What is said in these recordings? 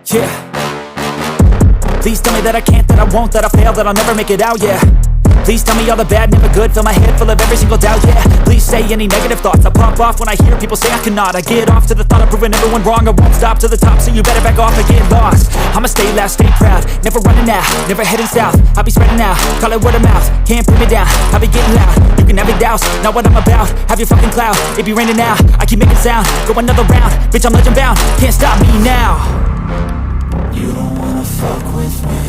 Yeah. Please tell me that I can't, that I won't, that I fail, that I'll never make it out, yeah. Please tell me all the bad, never good, fill my head full of every single doubt, yeah. Please say any negative thoughts, I pop off when I hear people say I cannot. I get off to the thought of proving everyone wrong, I won't stop to the top, so you better back off and get lost. I'ma stay loud, stay proud, never running out, never heading south. I'll be spreading out, call it word of mouth, can't put me down, I'll be getting loud. You can have your doubts, not what I'm about, have your fucking clout. It be raining now, I keep making sound, go another round, bitch I'm legend bound, can't stop me now. You don't wanna fuck with me,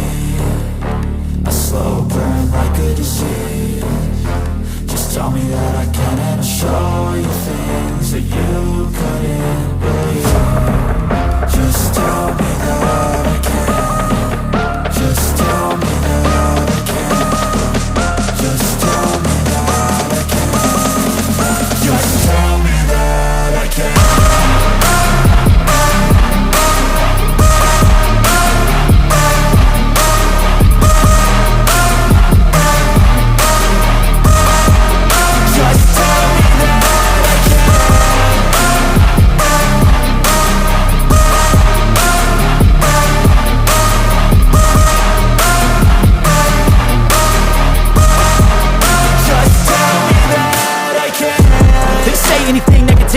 a slow burn like a disease. Just tell me that I can and I'll show you things that you couldn't believe. Just tell me that I can. Just tell me that I can. Just tell me that I can. Just tell me that I can.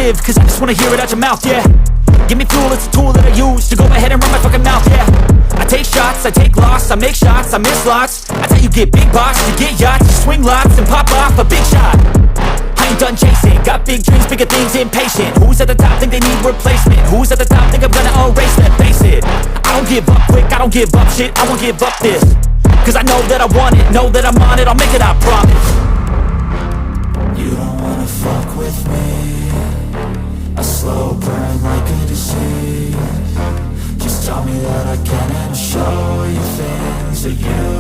Cause I just wanna hear it out your mouth, yeah. Give me fuel, it's a tool that I use to go ahead and run my fucking mouth, yeah. I take shots, I take loss, I make shots, I miss lots. That's how you get big box, you get yachts, you swing lots and pop off a big shot. I ain't done chasing, got big dreams, bigger things, impatient. Who's at the top think they need replacement? Who's at the top think I'm gonna erase them? Face it, I don't give up quick, I don't give up shit, I won't give up this. Cause I know that I want it, know that I'm on it, I'll make it, I promise. You don't wanna fuck with me, a slow burn like a disease. Just tell me that I can and I'll show you things that you